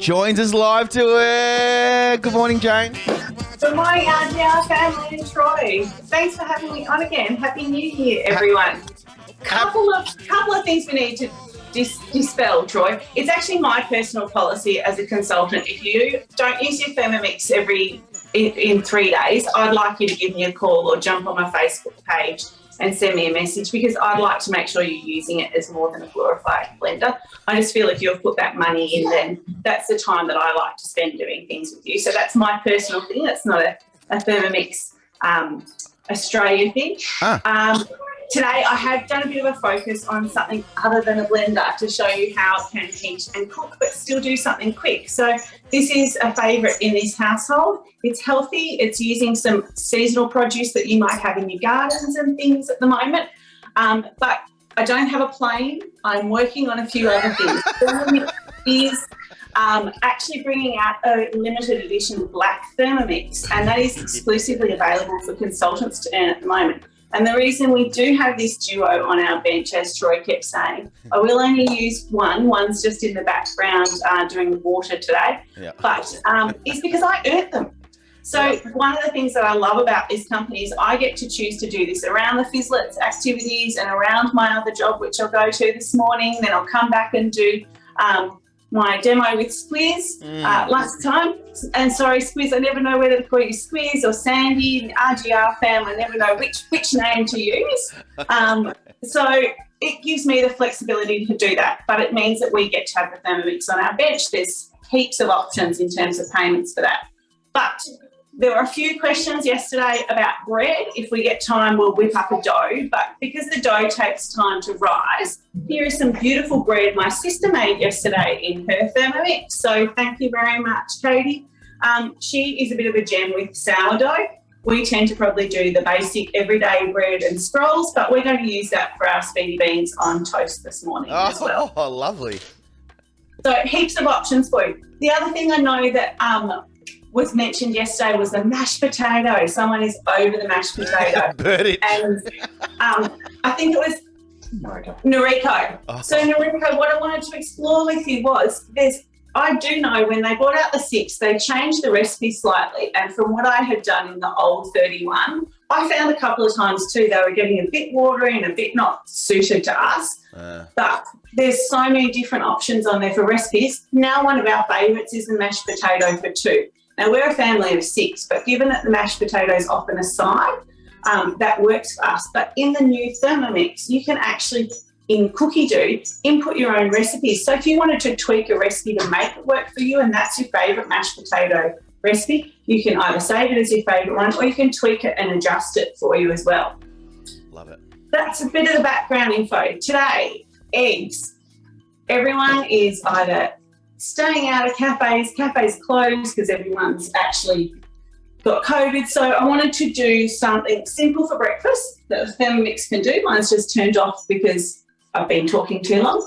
joins us live to it. Good morning, Jane. Good morning, RGR family and Troy. Thanks for having me on again. Happy New Year, everyone. Couple of things we need to dispel, Troy. It's actually my personal policy as a consultant. If you don't use your Thermomix in 3 days, I'd like you to give me a call or jump on my Facebook page and send me a message, because I'd like to make sure you're using it as more than a glorified blender. I just feel if you've put that money in, then that's the time that I like to spend doing things with you. So that's my personal thing. That's not a Thermomix Australia thing. Today I have done a bit of a focus on something other than a blender to show you how it can heat and cook but still do something quick. So this is a favourite in this household. It's healthy. It's using some seasonal produce that you might have in your gardens and things at the moment. But I don't have a plane. I'm working on a few other things. Thermomix is actually bringing out a limited edition black Thermomix, and that is exclusively available for consultants to earn at the moment. And the reason we do have this duo on our bench, as Troy kept saying, I will only use one. One's just in the background doing the water today. Yeah. But it's because I earned them. So one of the things that I love about this company is I get to choose to do this around the Fizzlets activities and around my other job, which I'll go to this morning. Then I'll come back and do my demo with Squiz lunchtime. And sorry, Squiz, I never know whether to call you Squiz or Sandy, the RGR fam. I never know which name to use. So it gives me the flexibility to do that, but it means that we get to have the Thermomix on our bench. There's heaps of options in terms of payments for that. But there were a few questions yesterday about bread. If we get time, we'll whip up a dough. But because the dough takes time to rise, here is some beautiful bread my sister made yesterday in her Thermomix. So thank you very much, Katie. She is a bit of a gem with sourdough. We tend to probably do the basic everyday bread and scrolls, but we're going to use that for our Speedy beans on toast this morning as well. Oh, lovely. So heaps of options for you. The other thing I know that was mentioned yesterday was the mashed potato. Someone is over the mashed potato. Burn it. And I think it was Noriko. Oh. So Noriko, what I wanted to explore with you was I do know when they brought out the 6, they changed the recipe slightly. And from what I had done in the old 31, I found a couple of times too, they were getting a bit watery and a bit not suited to us. But there's so many different options on there for recipes. Now one of our favourites is the mashed potato for 2. Now, we're a family of 6, but given that the mashed potato is often a side, that works for us. But in the new Thermomix, you can actually, in Cookie Do, input your own recipes. So if you wanted to tweak a recipe to make it work for you and that's your favourite mashed potato recipe, you can either save it as your favourite one or you can tweak it and adjust it for you as well. Love it. That's a bit of the background info. Today, eggs. Everyone is either staying out of cafes closed because everyone's actually got COVID. So I wanted to do something simple for breakfast that the Thermomix can do. Mine's just turned off because I've been talking too long.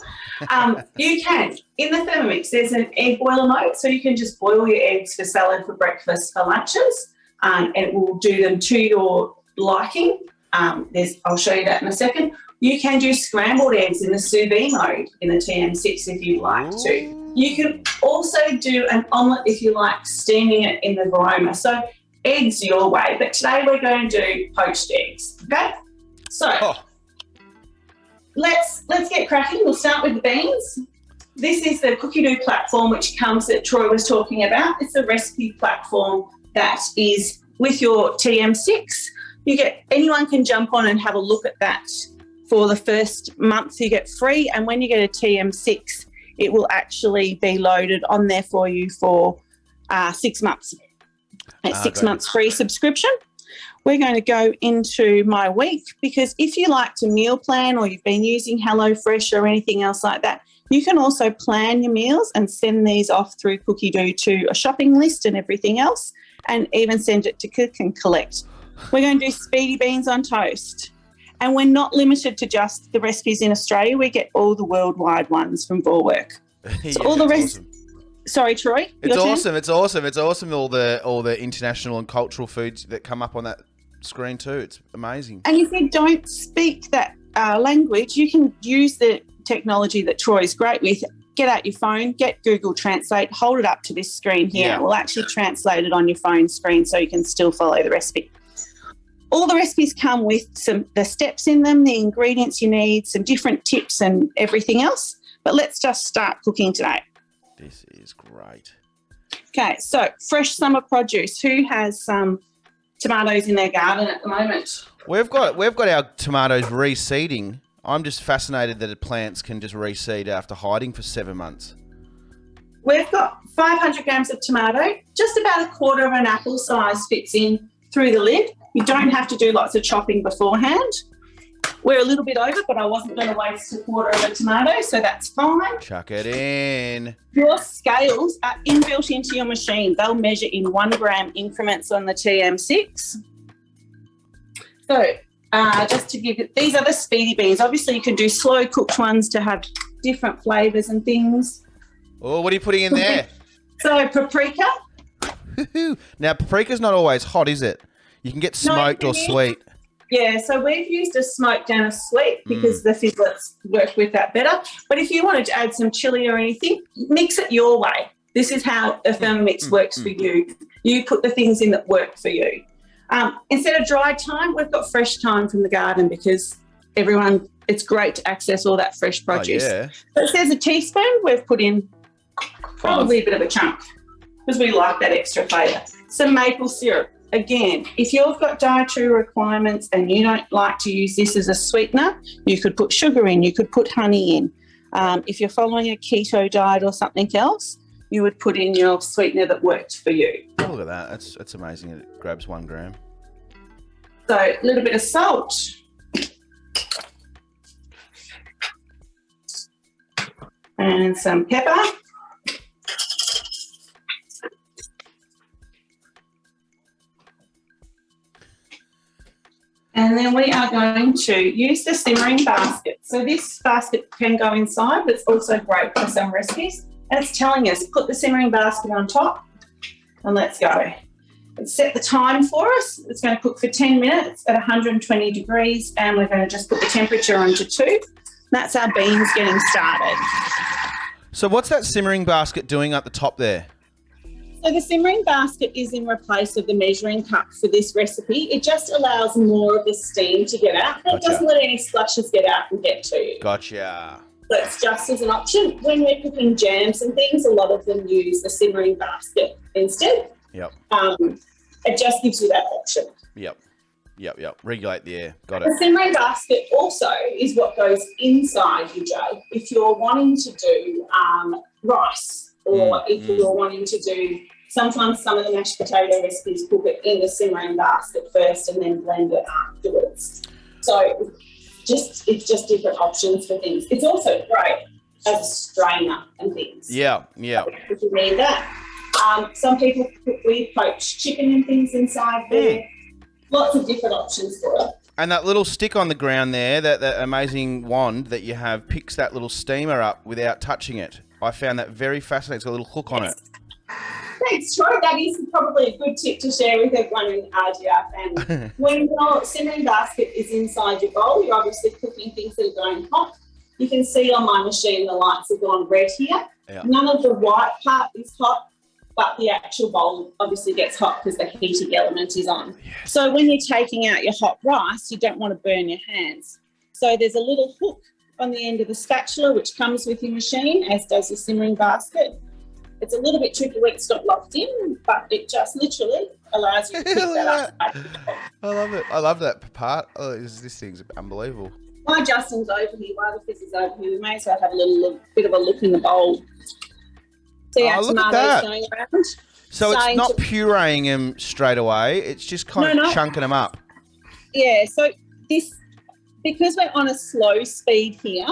You can, in the Thermomix, there's an egg boiler mode, so you can just boil your eggs for salad, for breakfast, for lunches, and it will do them to your liking. I'll show you that in a second. You can do scrambled eggs in the sous vide mode in the TM6 if you'd like to. You can also do an omelette if you like, steaming it in the Varoma. So eggs your way, but today we're going to do poached eggs, okay? So let's get cracking. We'll start with the beans. This is the Cookie Do platform that Troy was talking about. It's a recipe platform that is with your TM6. Anyone can jump on and have a look at that. For the first month you get free, and when you get a TM6, it will actually be loaded on there for you for 6 months. It's 6 months free subscription. We're going to go into my week, because if you like to meal plan or you've been using HelloFresh or anything else like that, you can also plan your meals and send these off through Cookie Do to a shopping list and everything else, and even send it to Click and Collect. We're going to do Speedy beans on toast. And we're not limited to just the recipes in Australia. We get all the worldwide ones from Vorwerk. So all the rest. Awesome. Sorry, Troy. It's awesome. It's awesome. It's awesome. All the international and cultural foods that come up on that screen too. It's amazing. And if you don't speak that language, you can use the technology that Troy's great with get out your phone, get Google Translate, hold it up to this screen here. Yeah. It will actually translate it on your phone screen so you can still follow the recipe. All the recipes come with the steps in them, the ingredients you need, some different tips and everything else. But let's just start cooking today. This is great. Okay, so fresh summer produce. Who has some tomatoes in their garden at the moment? We've got our tomatoes reseeding. I'm just fascinated that plants can just reseed after hiding for 7 months. We've got 500 grams of tomato, just about a quarter of an apple size fits in through the lid. You don't have to do lots of chopping beforehand. We're a little bit over, but I wasn't going to waste a quarter of a tomato, so that's fine. Chuck it in. Your scales are inbuilt into your machine. They'll measure in 1 gram increments on the TM6. So just to give it, these are the Speedy beans. Obviously, you can do slow cooked ones to have different flavours and things. Oh, what are you putting in there? So paprika. Now, paprika's not always hot, is it? You can get smoked or sweet. Yeah, so we've used a smoked and a sweet because the fizzlets work with that better. But if you wanted to add some chili or anything, mix it your way. This is how a Thermomix works for you. You put the things in that work for you. Instead of dry thyme, we've got fresh thyme from the garden because it's great to access all that fresh produce. Oh, yeah. So it says a teaspoon, we've put in probably a bit of a chunk because we like that extra flavour. Some maple syrup. Again, if you've got dietary requirements and you don't like to use this as a sweetener, you could put sugar in, you could put honey in. If you're following a keto diet or something else, you would put in your sweetener that worked for you. Oh, look at that. That's amazing. It grabs 1 gram. So a little bit of salt. And some pepper. And then we are going to use the simmering basket. So this basket can go inside, but it's also great for some recipes. And it's telling us, put the simmering basket on top and let's go. It's set the time for us. It's going to cook for 10 minutes at 120 degrees and we're going to just put the temperature onto 2. That's our beans getting started. So what's that simmering basket doing at the top there? So the simmering basket is in replace of the measuring cup for this recipe. It just allows more of the steam to get out. It doesn't let any splashes get out and get to you. Gotcha. So it's just as an option. When we're cooking jams and things, a lot of them use the simmering basket instead. Yep. It just gives you that option. Yep. Regulate the air. Got The it. simmering basket also is what goes inside your jug. If you're wanting to do rice or if you're wanting to do, sometimes some of the mashed potato recipes cook it in the simmering basket first and then blend it afterwards. So it's just different options for things. It's also great as a strainer and things. Yeah. If you need that. Some people cook with poached chicken and things inside there. Lots of different options for it. And that little stick on the ground there, that amazing wand that you have, picks that little steamer up without touching it. I found that very fascinating. It's got a little hook on it. Thanks, Troy. That is probably a good tip to share with everyone in the RGR family. When your simmering basket is inside your bowl, you're obviously cooking things that are going hot. You can see on my machine the lights have gone red here. Yeah. None of the white part is hot, but the actual bowl obviously gets hot because the heating element is on. Yes. So when you're taking out your hot rice, you don't want to burn your hands. So there's a little hook on the end of the spatula which comes with your machine, as does your simmering basket. It's a little bit tricky when it's not locked in, but it just literally allows you to pick that up. I love it. I love that part. Oh, this thing's unbelievable. While Justin's over here, while the fizz is over here, we may as well have a little bit of a look in the bowl. See our look at tomatoes that. going around. So it's Starting not to- pureeing them straight away. It's just kind of chunking them up. Yeah, so this, because we're on a slow speed here,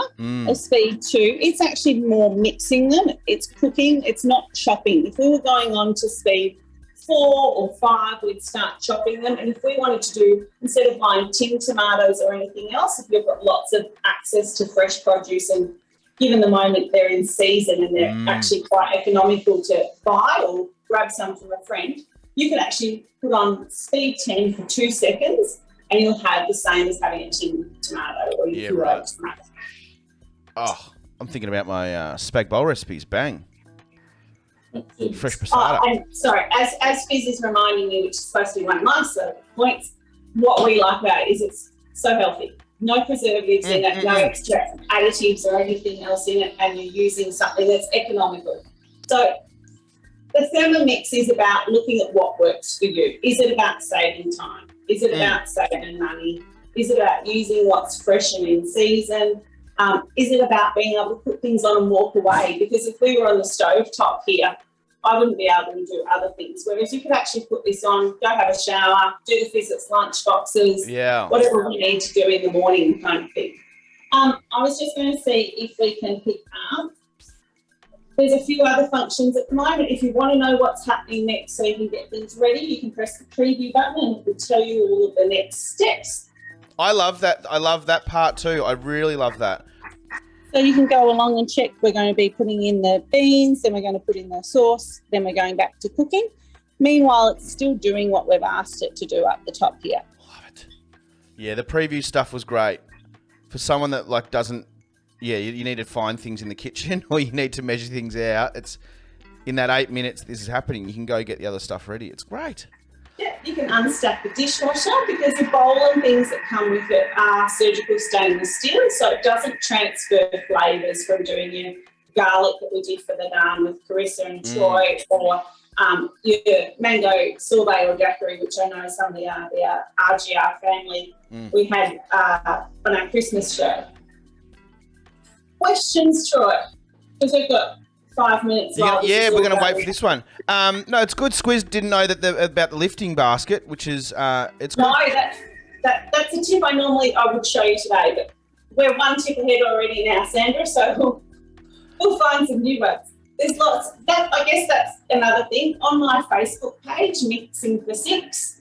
a speed 2, it's actually more mixing them. It's cooking, it's not chopping. If we were going on to speed 4 or 5, we'd start chopping them. And if we wanted to do, instead of buying tinned tomatoes or anything else, if you've got lots of access to fresh produce and given the moment they're in season and they're actually quite economical to buy or grab some from a friend, you can actually put on speed 10 for 2 seconds and you'll have the same as having a tinned tomato or your pureed tomato. Oh, I'm thinking about my spag bowl recipes. Bang. Fresh passata. And sorry, as Fizz is reminding me, which is supposed to be one of my points, what we like about it is it's so healthy. No preservatives in it, no extra additives or anything else in it, and you're using something that's economical. So the Thermomix is about looking at what works for you. Is it about saving time? Is it about saving money? Is it about using what's fresh and in season? Is it about being able to put things on and walk away? Because if we were on the stovetop here, I wouldn't be able to do other things. Whereas you could actually put this on, go have a shower, do the Fizzits lunch boxes, whatever we need to do in the morning kind of thing. I was just going to see if we can pick up. There's a few other functions at the moment. If you want to know what's happening next so you can get things ready, you can press the preview button and it will tell you all of the next steps. I love that. I love that part too. I really love that. So you can go along and check. We're going to be putting in the beans, then we're going to put in the sauce, then we're going back to cooking. Meanwhile, it's still doing what we've asked it to do up the top here. Love it. Yeah, the preview stuff was great. For someone that like doesn't, you need to find things in the kitchen or you need to measure things out. It's in that 8 minutes this is happening. You can go get the other stuff ready. It's great. Yeah, you can unstack the dishwasher because the bowl and things that come with it are surgical stainless steel, so it doesn't transfer flavours from doing your garlic that we did for the naan with Carissa and Troy, or your mango sorbet or daiquiri, which I know some of the RGR family we had on our Christmas show. Questions, Troy? Because we've got 5 minutes. Yeah, we're going to wait for this one. No, it's good. Squiz didn't know that about the lifting basket, which is it's good. No, that's a tip I would show you today, but we're one tip ahead already now, Sandra. So we'll find some new ones. There's lots. I guess that's another thing on my Facebook page, Mixing for Six.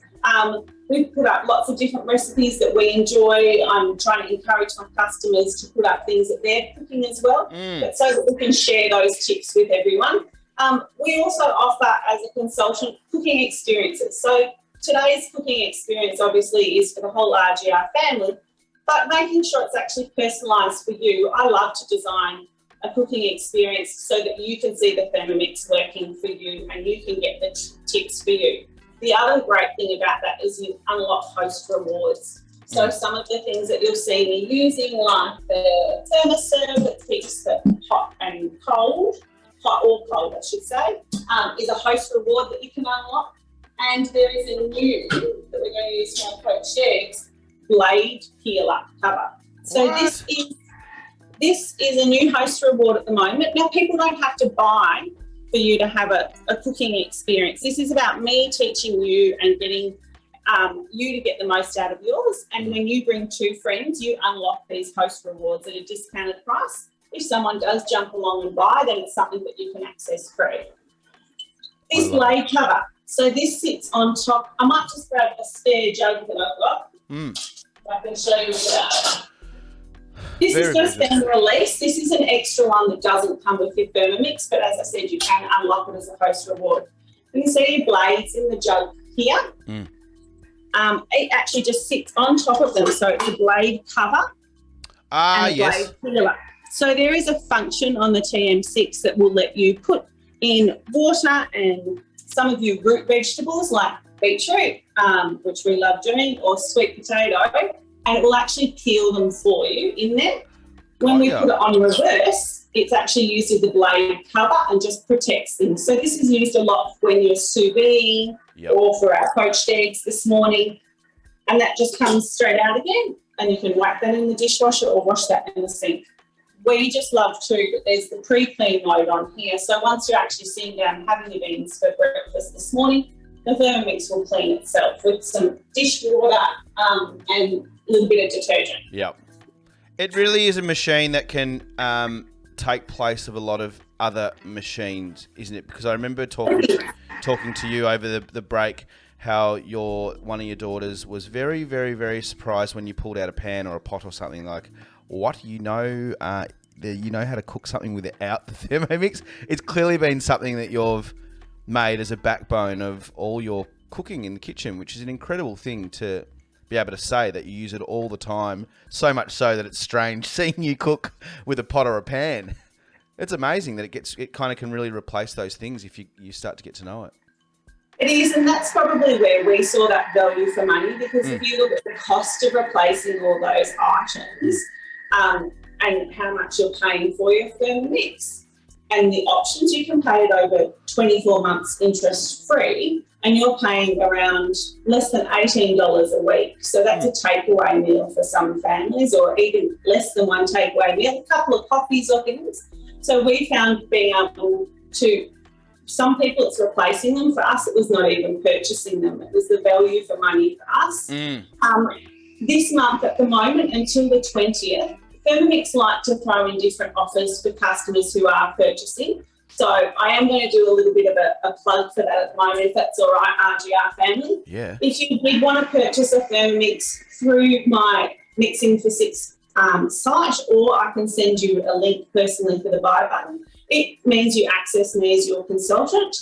We've put up lots of different recipes that we enjoy. I'm trying to encourage my customers to put up things that they're cooking as well, but so that we can share those tips with everyone. We also offer, as a consultant, cooking experiences. So today's cooking experience obviously is for the whole RGR family, but making sure it's actually personalised for you. I love to design a cooking experience so that you can see the Thermomix working for you and you can get the tips for you. The other great thing about that is you unlock host rewards. So some of the things that you'll see me using, like the thermoserve that keeps the hot and cold, hot or cold I should say, is a host reward that you can unlock. And there is a new, that we're going to use for our Poached Eggs, blade peeler cover. So this is a new host reward at the moment. Now people don't have to buy for you to have a cooking experience. This is about me teaching you and getting you to get the most out of yours. And when you bring 2 friends, you unlock these host rewards at a discounted price. If someone does jump along and buy, then it's something that you can access free. This blade cover. So this sits on top. I might just grab a spare jug that I've got. I can show you that. This has just been released. This is an extra one that doesn't come with your Thermomix, but as I said, you can unlock it as a host reward. You can see your blades in the jug here. It actually just sits on top of them, so it's a blade cover and a blade peeler. So there is a function on the TM6 that will let you put in water and some of your root vegetables like beetroot, which we love doing, or sweet potato, and it will actually peel them for you in there. When we put it on reverse, it's actually used as a blade cover and just protects them. So this is used a lot when you're sous vide or for our poached eggs this morning, and that just comes straight out again, and you can whack that in the dishwasher or wash that in the sink. We just love too that there's the pre-clean mode on here. So once you're actually sitting down and having your beans for breakfast this morning, the Thermomix will clean itself with some dish water and a little bit of detergent. Yep. It really is a machine that can take place of a lot of other machines, isn't it? Because I remember talking to you over the break how one of your daughters was very, very, very surprised when you pulled out a pan or a pot or something like, what, you know how to cook something without the Thermomix? It's clearly been something that you've made as a backbone of all your cooking in the kitchen, which is an incredible thing to be able to say that you use it all the time, so much so that it's strange seeing you cook with a pot or a pan. It's amazing that it kind of can really replace those things if you start to get to know it. It is, and that's probably where we saw that value for money, because if you look at the cost of replacing all those items and how much you're paying for your Thermomix and the options, you can pay it over 24 months interest-free, and you're paying around less than $18 a week. So that's a takeaway meal for some families, or even less than one takeaway meal, a couple of coffees or things. So we found being able to, some people it's replacing them. For us, it was not even purchasing them. It was the value for money for us. This month at the moment until the 20th, Thermomix like to throw in different offers for customers who are purchasing. So I am going to do a little bit of a plug for that at the moment, if that's all right, RGR family. Yeah. If you did want to purchase a Thermomix through my Mixing for Six site, or I can send you a link personally for the buy button. It means you access me as your consultant,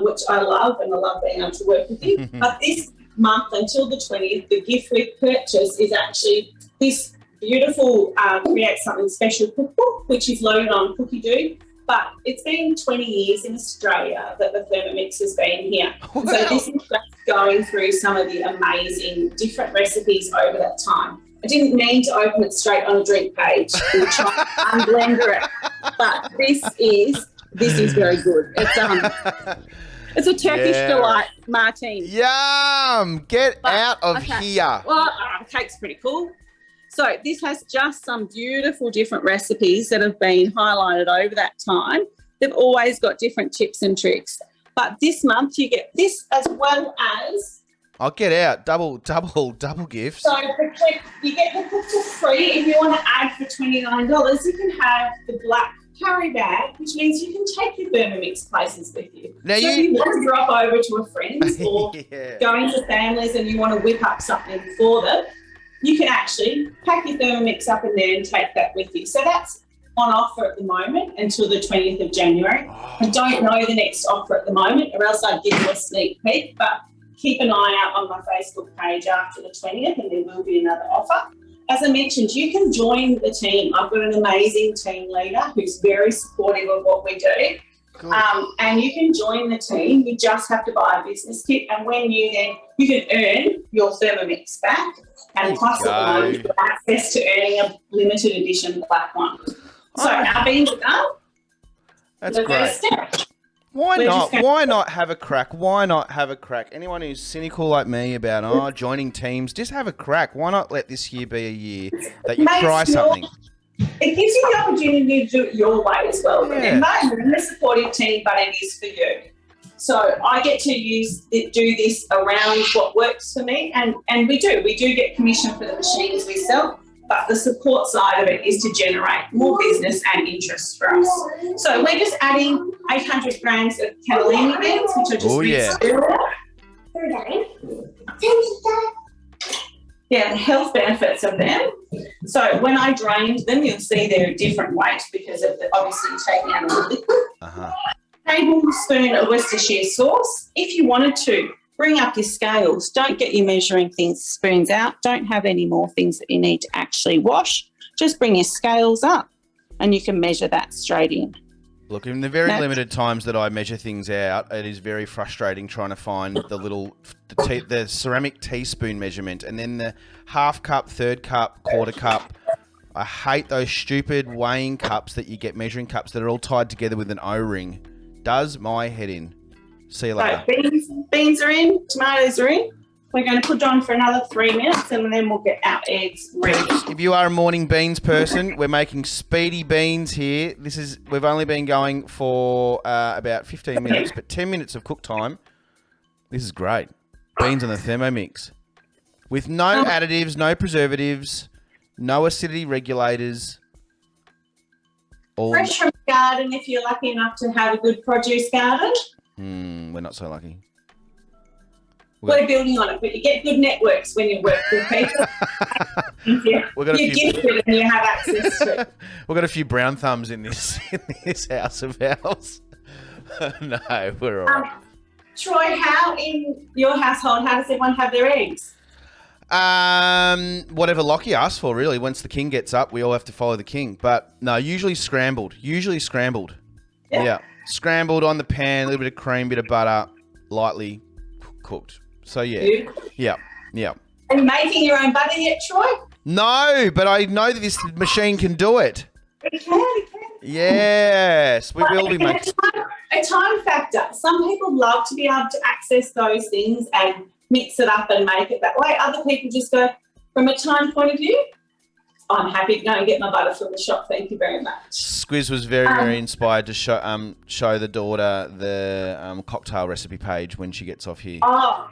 which I love, and I love being able to work with you. But this month until the 20th, the gift we purchase is actually this beautiful Create Something Special cookbook, which is loaded on Cookie Doo. But it's been 20 years in Australia that the Thermomix has been here. Wow. So this is just going through some of the amazing different recipes over that time. I didn't mean to open it straight on a drink page and try and blender it, but this is very good. It's a Turkish delight martini. Yum! Get out of here. Well, the cake's pretty cool. So this has just some beautiful different recipes that have been highlighted over that time. They've always got different tips and tricks. But this month you get this as well as... I'll get out. Double gifts. So you get the cookbook free. If you want to add for $29, you can have the black carry bag, which means you can take your Thermomix places with you. Now if you want to drop over to a friend's or going to families and you want to whip up something for them, you can actually pack your Thermomix up in there and take that with you. So that's on offer at the moment until the 20th of January. I don't know the next offer at the moment, or else I'd give you a sneak peek, but keep an eye out on my Facebook page after the 20th and there will be another offer. As I mentioned, you can join the team. I've got an amazing team leader who's very supportive of what we do. Cool. And you can join the team. You just have to buy a business kit, and when you can earn your Thermomix back, and plus at the moment you have access to earning a limited edition black one. So our beans are done. That's great. Why not have a crack? Why not have a crack? Anyone who's cynical like me about joining teams, just have a crack. Why not let this year be a year that you try something? It gives you the opportunity to do it your way as well. Remember, you're in a supportive team, but it is for you. So I get to do this around what works for me, and we do get commission for the machines we sell. But the support side of it is to generate more business and interest for us. So we're just adding 800 grams of cannellini beans, which are just the health benefits of them. So when I drained them, you'll see they're a different weight because of obviously taking out all the liquid. Tablespoon of Worcestershire sauce. If you wanted to, bring up your scales. Don't get your measuring spoons out. Don't have any more things that you need to actually wash. Just bring your scales up and you can measure that straight in. Look, in the very limited times that I measure things out, it is very frustrating trying to find the ceramic teaspoon measurement, and then the half cup, third cup, quarter cup. I hate those stupid weighing cups that you get, measuring cups that are all tied together with an O-ring. Does my head in. See you later. So beans are in, tomatoes are in. We're going to put it on for another 3 minutes and then we'll get our eggs ready. If you are a morning beans person, we're making speedy beans here. We've only been going for about 15 minutes, but 10 minutes of cook time. This is great. Beans on the Thermomix. With no additives, no preservatives, no acidity regulators. Fresh from the garden if you're lucky enough to have a good produce garden. We're not so lucky. We're building on it, but you get good networks when you work with people. You're gifted and you have access to it. We've got a few brown thumbs in this house of ours. No, we're all right. Troy, how in your household, how does everyone have their eggs? Whatever Lockie asks for, really. Once the king gets up, we all have to follow the king. But no, usually scrambled. Yeah. Scrambled on the pan, a little bit of cream, bit of butter, lightly cooked. So, yeah. Beautiful. Yeah. Are you making your own butter yet, Troy? No, but I know that this machine can do it. It can. Yes, we will be making. A time factor. Some people love to be able to access those things and mix it up and make it that way. Other people just go, from a time point of view, I'm happy to go and get my butter from the shop. Thank you very much. Squiz was very inspired to show the daughter the cocktail recipe page when she gets off here. Oh,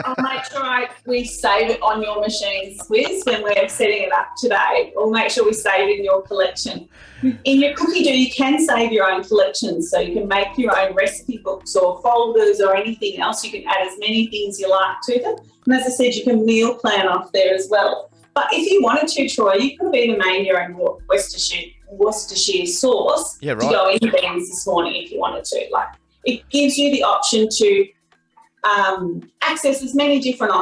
I'll make sure we save it on your machine, Squiz, when we're setting it up today. We'll make sure we save it in your collection. In your cookie dough, you can save your own collections, so you can make your own recipe books or folders or anything else. You can add as many things you like to them. And as I said, you can meal plan off there as well. But if you wanted to, Troy, you could have even made your own Worcestershire sauce to go in beans this morning if you wanted to. Like, it gives you the option to access as many different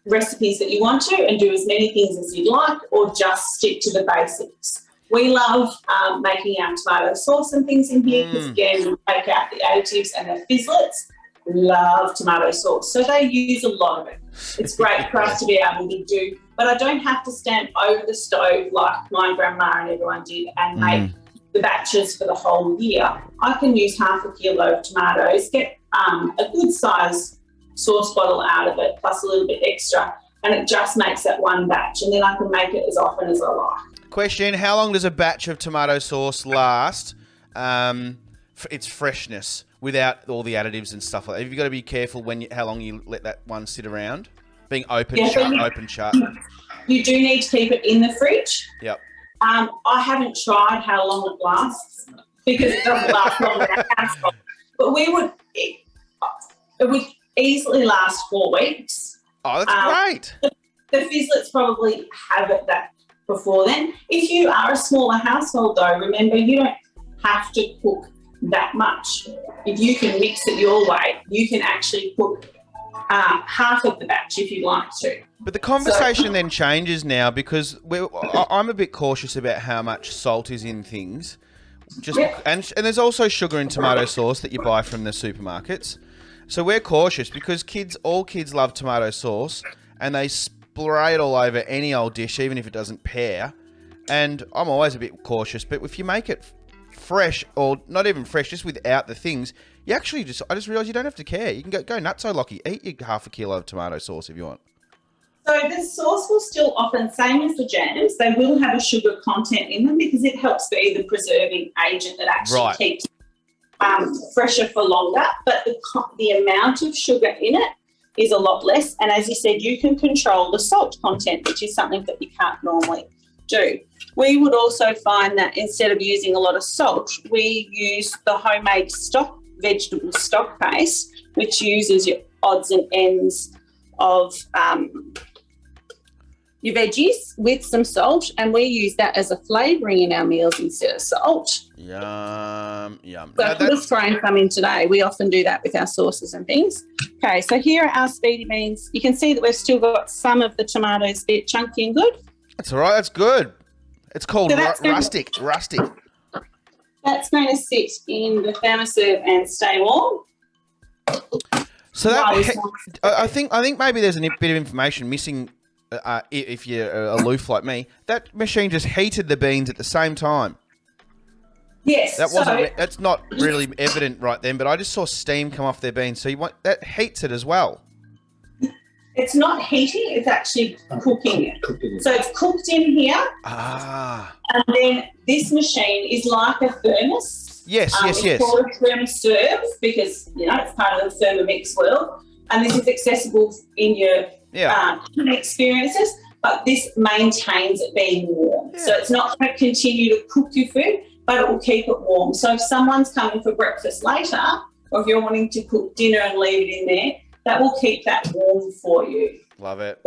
recipes that you want to and do as many things as you'd like, or just stick to the basics. We love making our tomato sauce and things in here because, again, we take out the additives and the fizzlets. Love tomato sauce. So they use a lot of it. It's great for us to be able to do, but I don't have to stand over the stove like my grandma and everyone did and make the batches for the whole year. I can use half a kilo of tomatoes, get a good size sauce bottle out of it, plus a little bit extra, and it just makes that one batch, and then I can make it as often as I like. Question, how long does a batch of tomato sauce last for its freshness without all the additives and stuff like that? Have you got to be careful how long you let that one sit around? Being open, shut. You do need to keep it in the fridge. Yep. I haven't tried how long it lasts because it doesn't last long in our household. But it would easily last 4 weeks. Oh, that's great. The fizzlets probably have it that before then. If you are a smaller household, though, remember you don't have to cook that much. If you can mix it your way, you can actually cook half of the batch if you like to. But the conversation then changes now because I'm a bit cautious about how much salt is in things. And there's also sugar in tomato sauce that you buy from the supermarkets. So we're cautious because all kids love tomato sauce and they spray it all over any old dish, even if it doesn't pair. And I'm always a bit cautious, but if you make it fresh, or not even fresh, just without the things, you actually I just realised you don't have to care. You can go nuts, Lockie. Eat your half a kilo of tomato sauce if you want. So the sauce will still often, same as the jams, they will have a sugar content in them because it helps be the preserving agent that actually keeps fresher for longer. But the amount of sugar in it is a lot less. And as you said, you can control the salt content, which is something that you can't normally do. We would also find that instead of using a lot of salt, we use the homemade vegetable stock base, which uses your odds and ends of your veggies with some salt, and we use that as a flavouring in our meals instead of salt. Yum. So I could have thrown some in today. We often do that with our sauces and things. Okay, so here are our speedy beans. You can see that we've still got some of the tomatoes a bit chunky and good. That's all right. That's good. It's called rustic. That's going to sit in the thermostat and stay warm. So I think maybe there's a bit of information missing. If you're aloof like me, that machine just heated the beans at the same time. Yes, that's not really evident right then, but I just saw steam come off their beans. So that heats it as well. It's not heating; it's actually cooking it. So it's cooked in here. And then this machine is like a thermos. Yes. It's called a thermoserve because it's part of the Thermomix world, and this is accessible in your experiences, but this maintains it being warm. So it's not going to continue to cook your food, but it will keep it warm. So if someone's coming for breakfast later, or if you're wanting to cook dinner and leave it in there, that will keep that warm for you. Love it.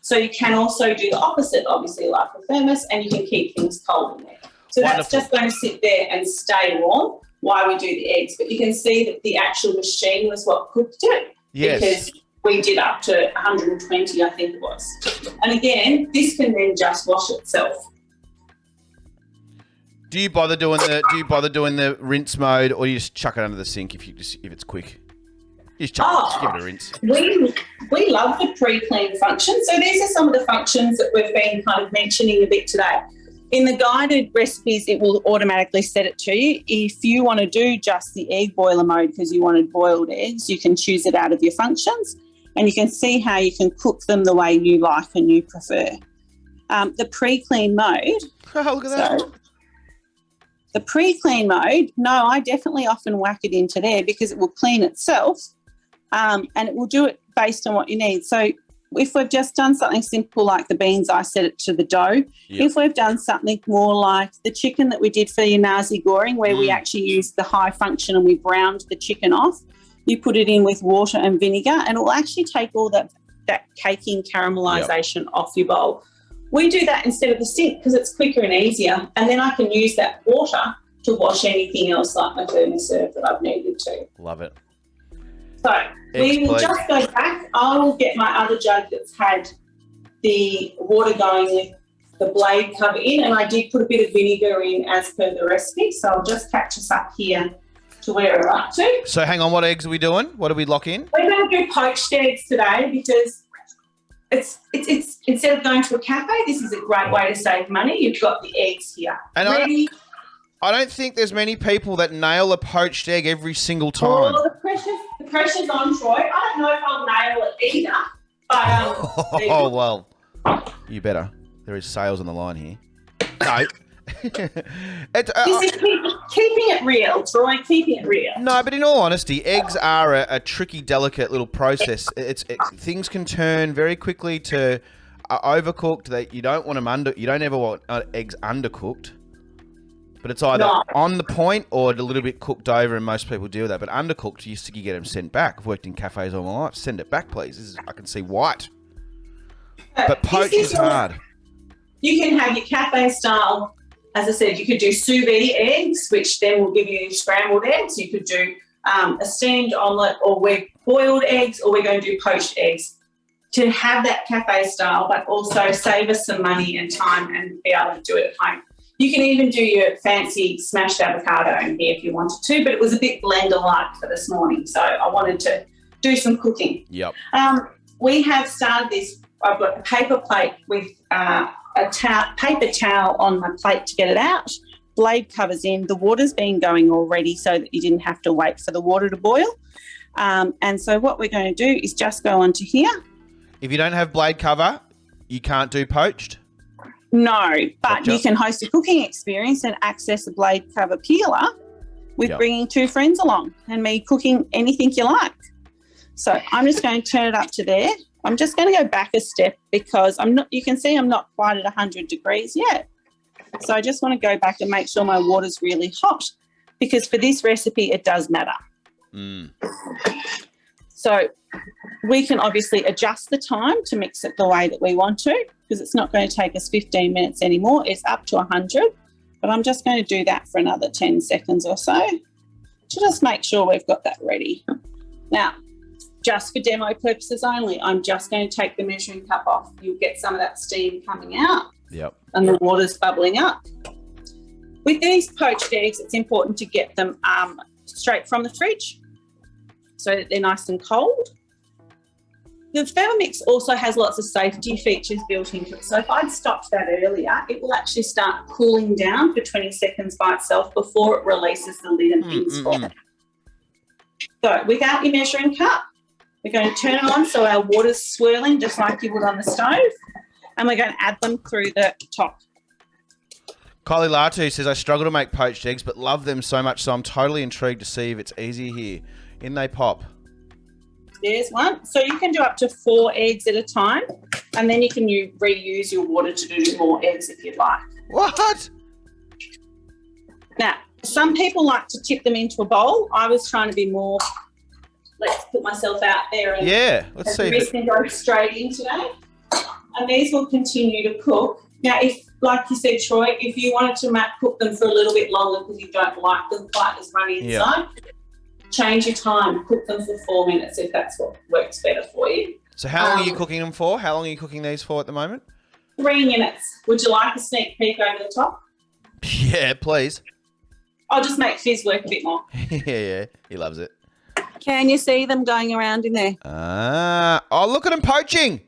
So you can also do the opposite, obviously, like a thermos, and you can keep things cold in there. So that's just going to sit there and stay warm while we do the eggs. But you can see that the actual machine was what cooked it. Yes. Because we did up to 120, I think it was. And again, this can then just wash itself. Do you bother doing the rinse mode, or you just chuck it under the sink if it's quick? You just give it a rinse. We love the pre-clean function. So these are some of the functions that we've been kind of mentioning a bit today. In the guided recipes, it will automatically set it to you. If you want to do just the egg boiler mode because you wanted boiled eggs, you can choose it out of your functions, and you can see how you can cook them the way you like and you prefer. The pre-clean mode. Oh, look at that. So, the pre-clean mode, no, I definitely often whack it into there because it will clean itself, and it will do it based on what you need. So if we've just done something simple like the beans, I set it to the dough. Yep. If we've done something more like the chicken that we did for your nasi goreng, where we actually used the high function and we browned the chicken off, you put it in with water and vinegar, and it will actually take all that caking caramelisation off your bowl. We do that instead of the sink because it's quicker and easier, and then I can use that water to wash anything else like my thermoserve that I've needed to. Love it. So we will just go back. I will get my other jug that's had the water going with the blade cover in, and I did put a bit of vinegar in as per the recipe. So I'll just catch us up here to where we're up to. So hang on, what eggs are we doing? What do we lock in? We're going to do poached eggs today because it's instead of going to a cafe, this is a great way to save money. You've got the eggs here. And ready. I don't think there's many people that nail a poached egg every single time. Oh, the pressure's on, Troy. I don't know if I'll nail it either. But, oh, well, you better. There is sales on the line here. No. This is keeping it real, Troy, keeping it real. No, but in all honesty, eggs are a tricky, delicate little process. Things can turn very quickly to overcooked. That you don't want them you don't ever want eggs undercooked. But it's either on the point or a little bit cooked over, and most people do that. But undercooked, you get them sent back. I've worked in cafes all my life. Send it back, please. I can see white. But poached is hard. You can have your cafe style. As I said, you could do sous vide eggs, which then will give you scrambled eggs. You could do a steamed omelette, or we're boiled eggs, or we're going to do poached eggs to have that cafe style, but also save us some money and time and be able to do it at home. You can even do your fancy smashed avocado in here if you wanted to, but it was a bit blender-like for this morning, so I wanted to do some cooking. Yep. We have started this. I've got a paper plate with a paper towel on my plate to get it out. Blade covers in. The water's been going already so that you didn't have to wait for the water to boil. And so what we're going to do is just go onto here. If you don't have blade cover, you can't do poached? No, but you can host a cooking experience and access a blade cover peeler with bringing two friends along and me cooking anything you like. So I'm just going to turn it up to there. I'm just going to go back a step because you can see I'm not quite at 100 degrees yet. So I just want to go back and make sure my water's really hot because for this recipe, it does matter. So we can obviously adjust the time to mix it the way that we want to because it's not going to take us 15 minutes anymore. It's up to 100, but I'm just going to do that for another 10 seconds or so to just make sure we've got that ready. Now, just for demo purposes only, I'm just going to take the measuring cup off. You'll get some of that steam coming out and the water's bubbling up. With these poached eggs, it's important to get them straight from the fridge so that they're nice and cold. The Thermomix also has lots of safety features built into it. So if I'd stopped that earlier, it will actually start cooling down for 20 seconds by itself before it releases the lid and things for it. So without your measuring cup, we're going to turn it on so our water's swirling just like you would on the stove, and we're going to add them through the top. Kylie Latu says, I struggle to make poached eggs but love them so much, so I'm totally intrigued to see if it's easier here. In they pop. There's one. So you can do up to 4 eggs at a time, and then you can reuse your water to do more eggs if you'd like. What? Now, some people like to tip them into a bowl. I was trying to be more, let's put myself out there and let's see. Risk and go straight in today. And these will continue to cook. Now, if, like you said, Troy, if you wanted to cook them for a little bit longer because you don't like them quite as runny inside, change your time. Cook them for 4 minutes if that's what works better for you. So how long are you cooking them for? How long are you cooking these for at the moment? 3 minutes. Would you like a sneak peek over the top? Yeah, please. I'll just make Fizz work a bit more. Yeah, he loves it. Can you see them going around in there? Oh, look at him poaching.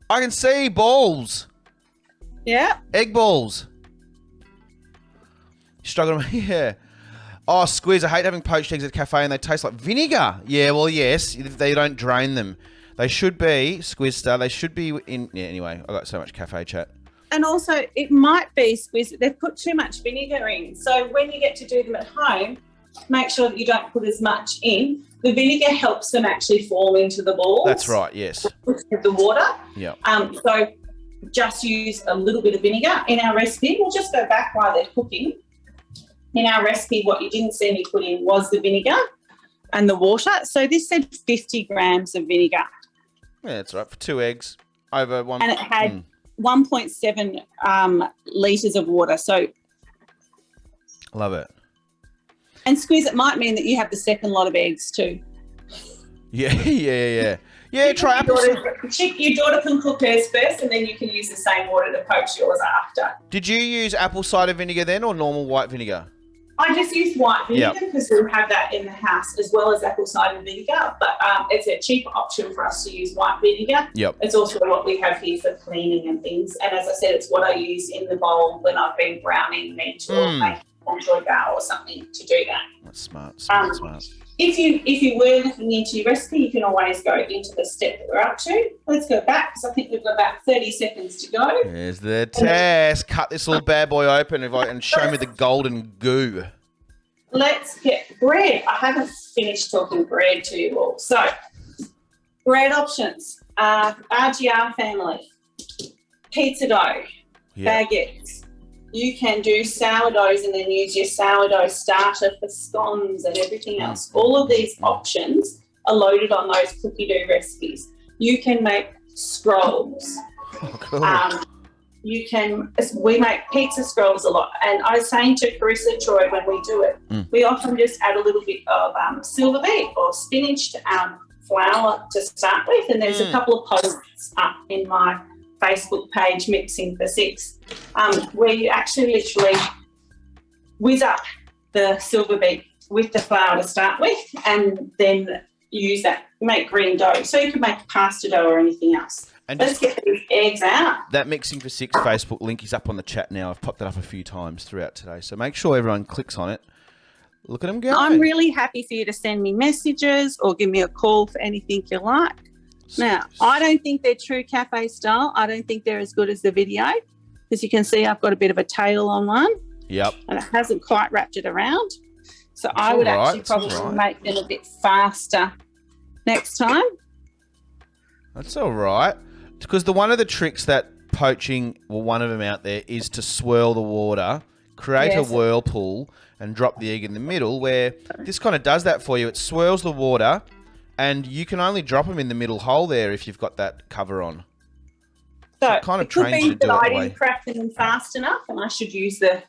I can see balls. Yeah. Egg balls. Struggling. Yeah. Oh, Squiz, I hate having poached eggs at the cafe and they taste like vinegar. Yeah, well, yes, they don't drain them. They should be, Squiz Star, they should be in... Yeah, anyway, I got so much cafe chat. And also, it might be, Squiz, they've put too much vinegar in. So when you get to do them at home, make sure that you don't put as much in. The vinegar helps them actually form into the balls. That's right, yes. With the water. Yeah. So just use a little bit of vinegar. In our recipe, we'll just go back while they're cooking. In our recipe, what you didn't see me put in was the vinegar and the water. So this said 50 grams of vinegar. Yeah, that's right. For 2 eggs, over 1... And it had 1.7 litres of water. So... Love it. And Squeeze, it might mean that you have the second lot of eggs too. Yeah. Yeah, try apple. Your daughter can cook hers first and then you can use the same water to poach yours after. Did you use apple cider vinegar then or normal white vinegar? I just use white vinegar because we have that in the house as well as apple cider vinegar, but it's a cheaper option for us to use white vinegar. Yep. It's also what we have here for cleaning and things. And as I said, it's what I use in the bowl when I've been browning meat or making joy bar or something to do that. That's smart. If you were looking into your recipe, you can always go into the step that we're up to. Let's go back because I think we've got about 30 seconds to go. Here's the test. Cut this little bad boy open and show me the golden goo. Let's get bread. I haven't finished talking bread to you all. So, bread options. RGR family. Pizza dough. Baguettes. You can do sourdoughs and then use your sourdough starter for scones and everything else. All of these options are loaded on those cookie dough recipes. You can make scrolls. Oh, cool. We make pizza scrolls a lot. And I was saying to Carissa, Troy, when we do it, we often just add a little bit of silver beet or spinach to flour to start with. And there's a couple of posts up in my Facebook page, Mixing for Six, where you actually literally whiz up the silver beet with the flour to start with and then use that, make green dough. So you can make pasta dough or anything else. And let's get these eggs out. That Mixing for Six Facebook link is up on the chat now. I've popped that up a few times throughout today. So make sure everyone clicks on it. Look at them go. I'm really happy for you to send me messages or give me a call for anything you like. Now, I don't think they're true cafe style. I don't think they're as good as the video. As you can see, I've got a bit of a tail on one. Yep. And it hasn't quite wrapped it around. So I would actually probably make them a bit faster next time. That's all right. Because one of the tricks that poaching, well, one of them out there, is to swirl the water, create a whirlpool, and drop the egg in the middle, where this kind of does that for you. It swirls the water, and you can only drop them in the middle hole there if you've got that cover on. So it kind of trains you to do it I that way. didn't crack them fast enough, and I should use the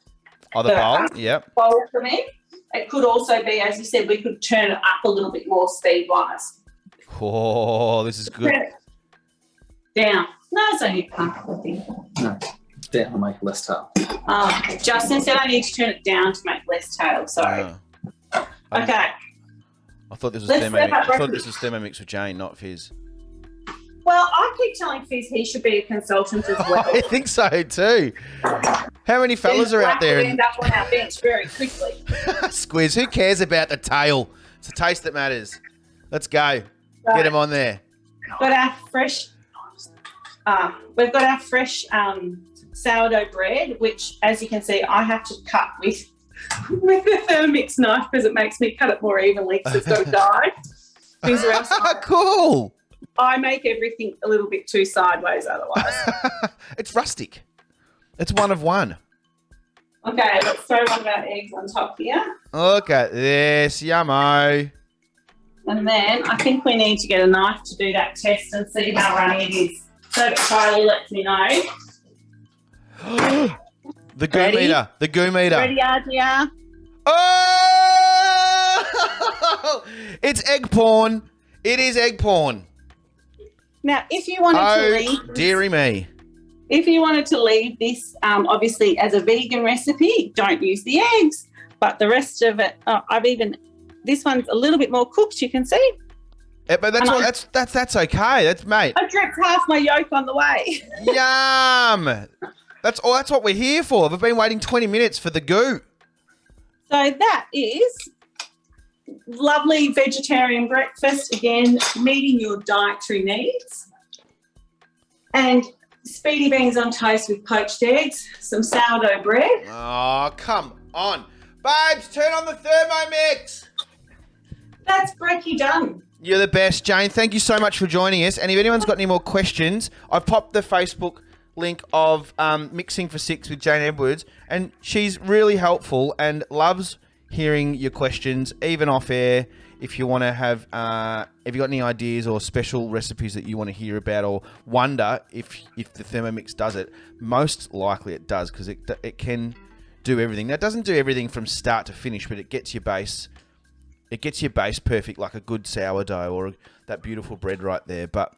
bowl. Yep. Bowl for me. It could also be, as you said, we could turn it up a little bit more speed-wise. Oh, this is good. Turn it down. No, it's only half, I think. No, down to make it less tough. Oh, Justin said I need to turn it down to make less tail. Sorry. Okay. I thought this was Thermomix with Jane, not Fizz. Well, I keep telling Fizz he should be a consultant as well. I think so too. How many fellas are out there? End up on our bench very quickly. Squiz, who cares about the tail? It's the taste that matters. Let's go. Get him on there. We've got our fresh sourdough bread, which, as you can see, I have to cut with the Thermomix knife because it makes me cut it more evenly because it's got a die. Cool. I make everything a little bit too sideways otherwise. It's rustic. It's one of one. Okay, let's throw one of our eggs on top here. Look at this. Yummo. And then I think we need to get a knife to do that test and see how runny it is. So that Kylie lets me know. The goo meter. The goo meter. Ready, RGR? Oh! It's egg porn. It is egg porn. Now, if you wanted to leave, Oh, dearie me. if you wanted to leave this, obviously as a vegan recipe, don't use the eggs. But the rest of it, this one's a little bit more cooked. You can see. Yeah, but that's okay. That's mate. I dripped half my yolk on the way. Yum. That's what we're here for. We've been waiting 20 minutes for the goo. So that is lovely vegetarian breakfast. Again, meeting your dietary needs. And speedy beans on toast with poached eggs, some sourdough bread. Oh, come on. Babes, turn on the Thermomix. That's brekkie done. You're the best, Jane. Thank you so much for joining us. And if anyone's got any more questions, I've popped the Facebook link of Mixing for Six with Jane Edwards, and she's really helpful and loves hearing your questions, even off air. If you want to have, if you got any ideas or special recipes that you want to hear about, or wonder if the Thermomix does it, most likely it does, because it can do everything. Now, it doesn't do everything from start to finish, but it gets your base. It gets your base perfect, like a good sourdough or that beautiful bread right there. But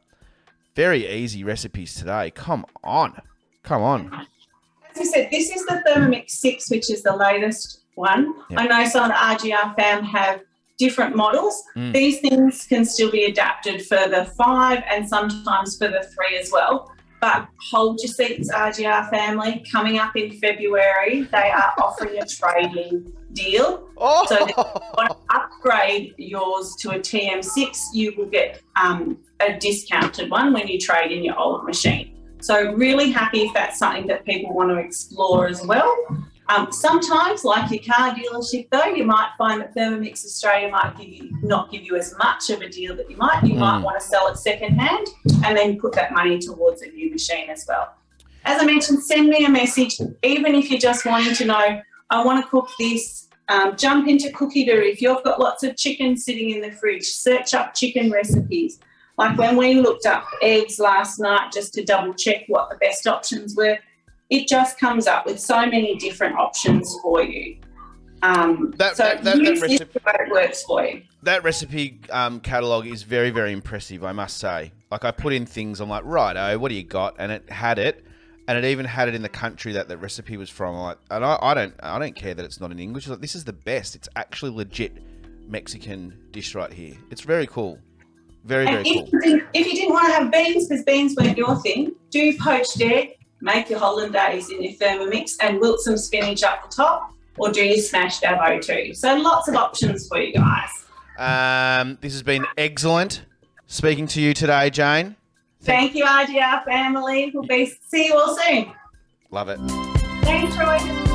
very easy recipes today. Come on. As you said, this is the Thermomix 6, which is the latest one. Yep. I know some of the RGR fam have different models. These things can still be adapted for the 5 and sometimes for the 3 as well. But hold your seats, RGR family. Coming up in February, they are offering a trade-in deal. Oh. So if you want to upgrade yours to a TM6, you will get a discounted one when you trade in your old machine. So really happy if that's something that people want to explore as well. Sometimes, like your car dealership, though, you might find that Thermomix Australia might not give you as much of a deal that you might. You might want to sell it secondhand and then put that money towards a new machine as well. As I mentioned, send me a message, even if you're just wanting to know, I want to cook this. Jump into Cookie Doo. If you've got lots of chicken sitting in the fridge, search up chicken recipes. Like when we looked up eggs last night just to double check what the best options were, it just comes up with so many different options for you. That recipe works for you. That recipe catalogue is very, very impressive, I must say. Like, I put in things, I'm like, righto, what do you got? And it had it. And it even had it in the country that the recipe was from. I'm like, and I don't care that it's not in English. Like, this is the best. It's actually legit Mexican dish right here. It's very cool. Very, very cool. If you didn't want to have beans, because beans weren't your thing, do poached egg, make your hollandaise in your Thermomix and wilt some spinach up the top, or do your smashed avo too. So lots of options for you guys. This has been excellent speaking to you today, Jane. Thank you, RGR family. See you all soon. Love it. Thanks, Troy.